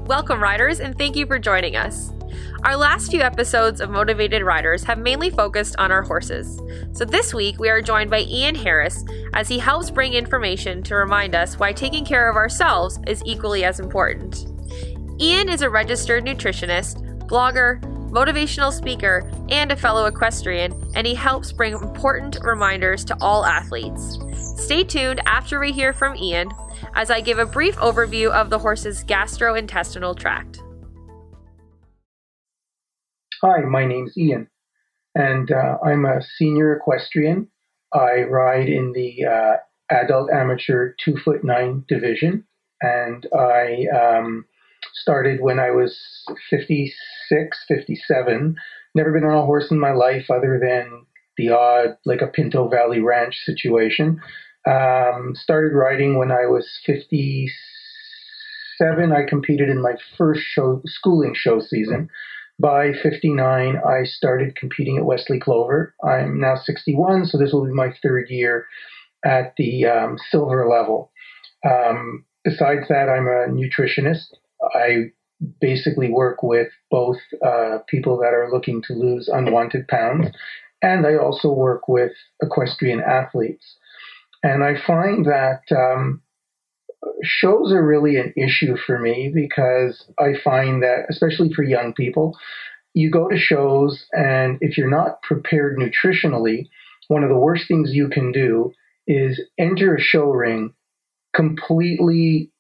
Welcome, riders, and thank you for joining us. Our last few episodes of Motivated Riders have mainly focused on our horses. So this week, we are joined by Ian Harris as he helps bring information to remind us why taking care of ourselves is equally as important. Ian is a registered nutritionist, blogger, motivational speaker, and a fellow equestrian, and he helps bring important reminders to all athletes. Stay tuned after we hear from Ian as I give a brief overview of the horse's gastrointestinal tract. Hi, my name's Ian, and I'm a senior equestrian. I ride in the adult amateur 2'9" division, and I started when I was 56, 57. Never been on a horse in my life other than the odd, like a Pinto Valley Ranch situation. Started riding when I was 57. I competed in my first schooling show season. By 59, I started competing at Wesley Clover. I'm now 61, so this will be my third year at the silver level. Besides that, I'm a nutritionist. I basically work with both people that are looking to lose unwanted pounds, and I also work with equestrian athletes. And I find that shows are really an issue for me because I find that, especially for young people, you go to shows and if you're not prepared nutritionally, one of the worst things you can do is enter a show ring completely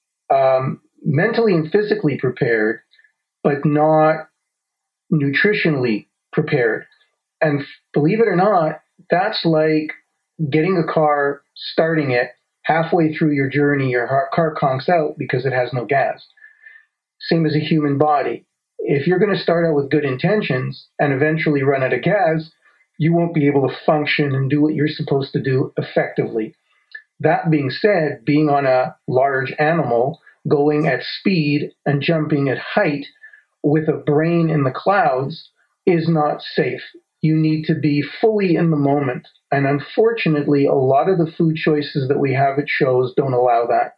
mentally and physically prepared, but not nutritionally prepared. And believe it or not, that's like getting a car, starting it, halfway through your journey, your car conks out because it has no gas. Same as a human body. If you're going to start out with good intentions and eventually run out of gas, you won't be able to function and do what you're supposed to do effectively. That being said, being on a large animal, going at speed and jumping at height with a brain in the clouds is not safe. You need to be fully in the moment. And unfortunately, a lot of the food choices that we have at shows don't allow that.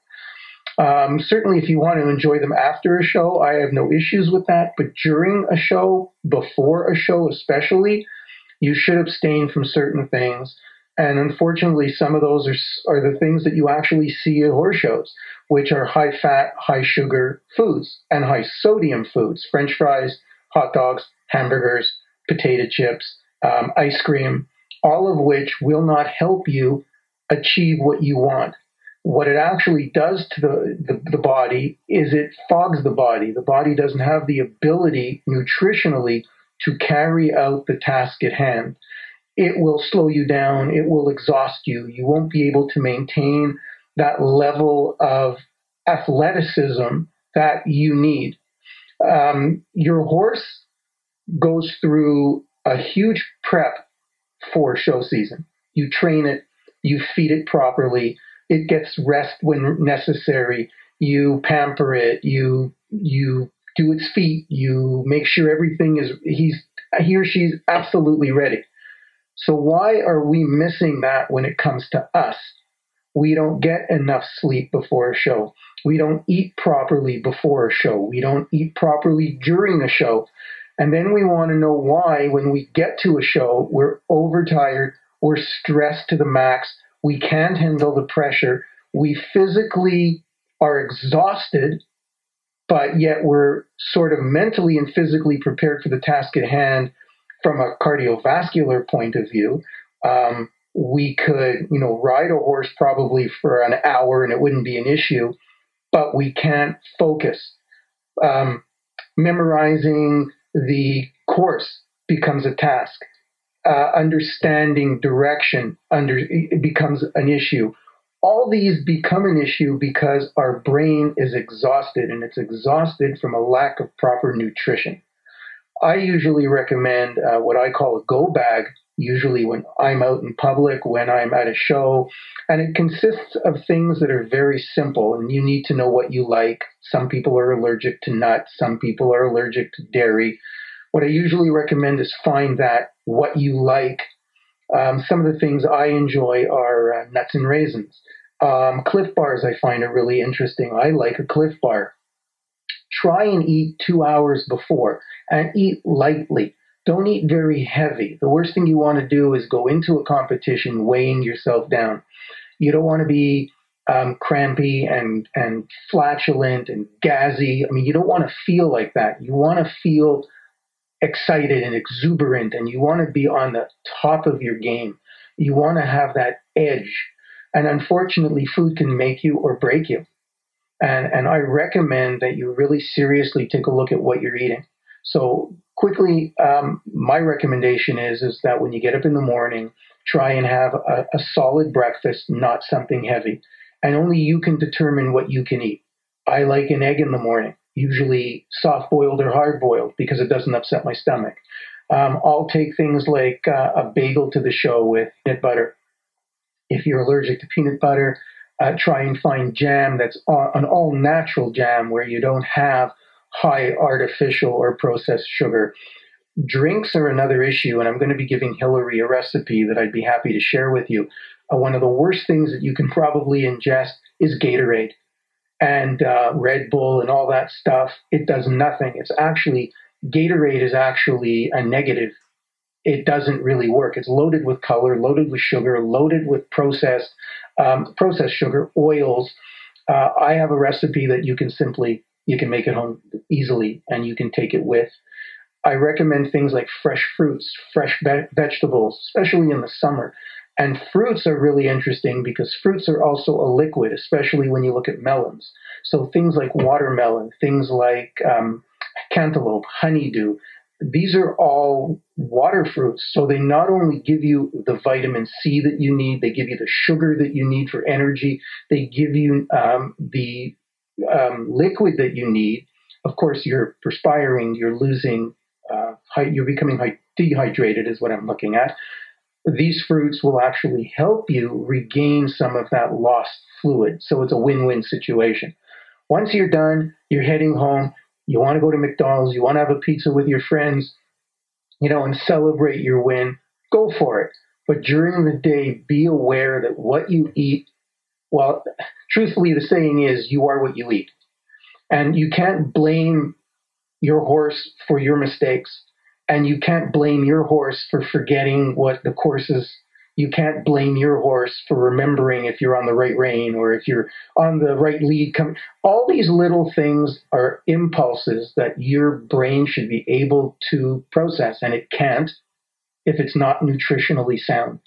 Certainly, if you want to enjoy them after a show, I have no issues with that. But during a show, before a show especially, you should abstain from certain things. And unfortunately, some of those are the things that you actually see at horse shows, which are high-fat, high-sugar foods and high-sodium foods, French fries, hot dogs, hamburgers, potato chips, ice cream, all of which will not help you achieve what you want. What it actually does to the body is it fogs the body. The body doesn't have the ability nutritionally to carry out the task at hand. It will slow you down. It will exhaust you. You won't be able to maintain that level of athleticism that you need. Your horse goes through a huge prep for show season. You train it, you feed it properly, it gets rest when necessary, you pamper it, you do its feet, you make sure everything is, he or she's absolutely ready. So why are we missing that when it comes to us? We don't get enough sleep before a show. We don't eat properly before a show. We don't eat properly during a show. And then we want to know why, when we get to a show, we're overtired, we're stressed to the max, we can't handle the pressure, we physically are exhausted, but yet we're sort of mentally and physically prepared for the task at hand from a cardiovascular point of view. We could, ride a horse probably for an hour and it wouldn't be an issue, but we can't focus. Memorizing the course becomes a task. Understanding direction it becomes an issue. All these become an issue because our brain is exhausted, and it's exhausted from a lack of proper nutrition. I usually recommend what I call a go bag, usually when I'm out in public, when I'm at a show, and it consists of things that are very simple, and you need to know what you like. Some people are allergic to nuts, some people are allergic to dairy. What I usually recommend is find that what you like. Some of the things I enjoy are nuts and raisins. Cliff bars I find are really interesting. I like a Cliff bar. try and eat 2 hours before and eat lightly. Don't eat very heavy. The worst thing you want to do is go into a competition weighing yourself down. You don't want to be crampy and flatulent and gazzy. I mean, you don't want to feel like that. You want to feel excited and exuberant, and you want to be on the top of your game. You want to have that edge. And unfortunately, food can make you or break you. And I recommend that you really seriously take a look at what you're eating. So quickly, my recommendation is that when you get up in the morning, try and have a solid breakfast, not something heavy. And only you can determine what you can eat. I like an egg in the morning, usually soft-boiled or hard-boiled, because it doesn't upset my stomach. I'll take things like a bagel to the show with peanut butter. If you're allergic to peanut butter, try and find jam that's an all-natural jam where you don't have high artificial or processed sugar. Drinks are another issue, and I'm going to be giving Hillary a recipe that I'd be happy to share with you. One of the worst things that you can probably ingest is Gatorade and Red Bull and all that stuff. It does nothing. Gatorade is actually a negative. It doesn't really work. It's loaded with color, loaded with sugar, loaded with processed sugar, oils. I have a recipe that you can make at home easily, and you can take it with. I recommend things like fresh fruits, fresh vegetables, especially in the summer. And fruits are really interesting because fruits are also a liquid, especially when you look at melons. So things like watermelon, things like cantaloupe, honeydew, these are all water fruits. So they not only give you the vitamin C that you need, they give you the sugar that you need for energy, they give you the liquid that you need. Of course, you're perspiring, you're losing, you're becoming dehydrated is what I'm looking at. These fruits will actually help you regain some of that lost fluid. So it's a win-win situation. Once you're done, you're heading home, you want to go to McDonald's, you want to have a pizza with your friends, and celebrate your win, go for it. But during the day, be aware that what you eat, well, truthfully, the saying is, you are what you eat. And you can't blame your horse for your mistakes. And you can't blame your horse for forgetting what the course is. You can't blame your horse for remembering if you're on the right rein or if you're on the right lead. All these little things are impulses that your brain should be able to process, and it can't if it's not nutritionally sound.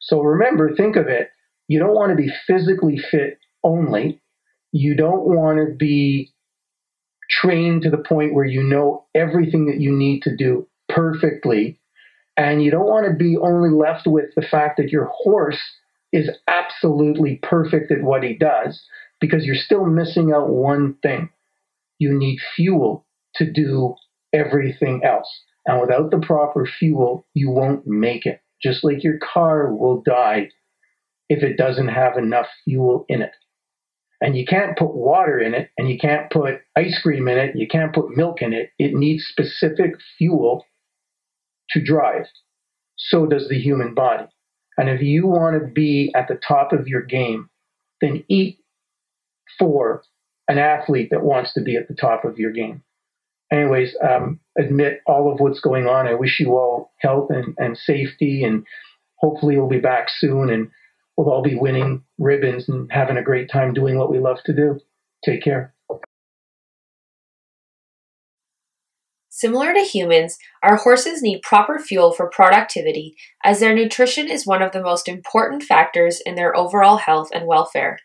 So remember, think of it. You don't want to be physically fit only. You don't want to be trained to the point where you know everything that you need to do perfectly. And you don't want to be only left with the fact that your horse is absolutely perfect at what he does, because you're still missing out one thing. You need fuel to do everything else. And without the proper fuel, you won't make it. Just like your car will die if it doesn't have enough fuel in it. And you can't put water in it, and you can't put ice cream in it, you can't put milk in it. It needs specific fuel to drive. So does the human body. And if you want to be at the top of your game, then eat for an athlete that wants to be at the top of your game. Anyways, admit all of what's going on. I wish you all health and safety, and hopefully we'll be back soon and we'll all be winning ribbons and having a great time doing what we love to do. Take care. Similar to humans, our horses need proper fuel for productivity, as their nutrition is one of the most important factors in their overall health and welfare.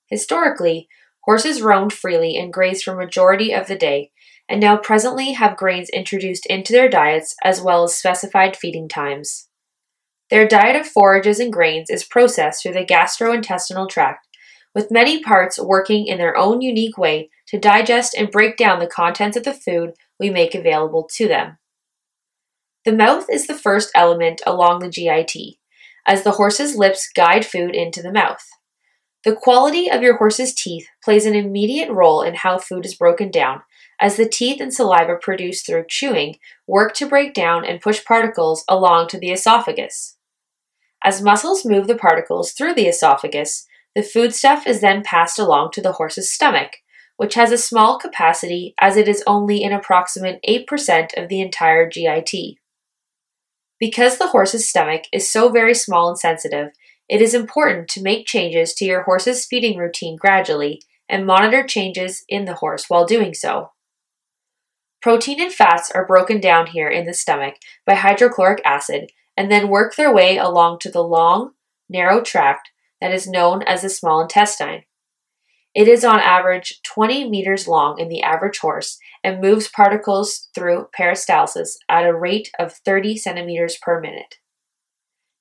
Historically, horses roamed freely and grazed for majority of the day, and now presently have grains introduced into their diets as well as specified feeding times. Their diet of forages and grains is processed through the gastrointestinal tract, with many parts working in their own unique way to digest and break down the contents of the food we make available to them. The mouth is the first element along the GIT, as the horse's lips guide food into the mouth. The quality of your horse's teeth plays an immediate role in how food is broken down, as the teeth and saliva produced through chewing work to break down and push particles along to the esophagus. As muscles move the particles through the esophagus, the foodstuff is then passed along to the horse's stomach, which has a small capacity as it is only an approximate 8% of the entire GIT. Because the horse's stomach is so very small and sensitive, it is important to make changes to your horse's feeding routine gradually and monitor changes in the horse while doing so. Protein and fats are broken down here in the stomach by hydrochloric acid and then work their way along to the long, narrow tract that is known as the small intestine. It is on average 20 meters long in the average horse and moves particles through peristalsis at a rate of 30 centimeters per minute.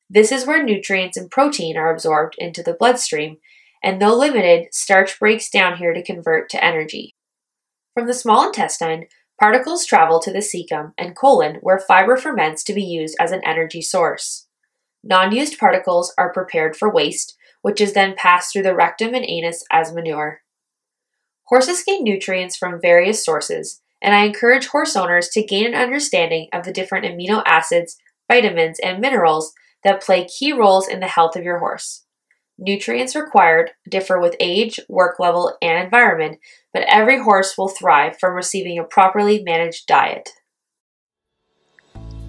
This is where nutrients and protein are absorbed into the bloodstream, and though limited, starch breaks down here to convert to energy. From the small intestine, particles travel to the cecum and colon, where fiber ferments to be used as an energy source. Non-used particles are prepared for waste, which is then passed through the rectum and anus as manure. Horses gain nutrients from various sources, and I encourage horse owners to gain an understanding of the different amino acids, vitamins, and minerals that play key roles in the health of your horse. Nutrients required differ with age, work level, and environment, but every horse will thrive from receiving a properly managed diet.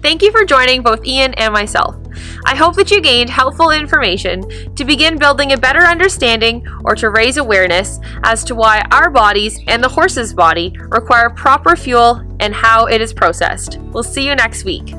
Thank you for joining both Ian and myself. I hope that you gained helpful information to begin building a better understanding or to raise awareness as to why our bodies and the horse's body require proper fuel and how it is processed. We'll see you next week.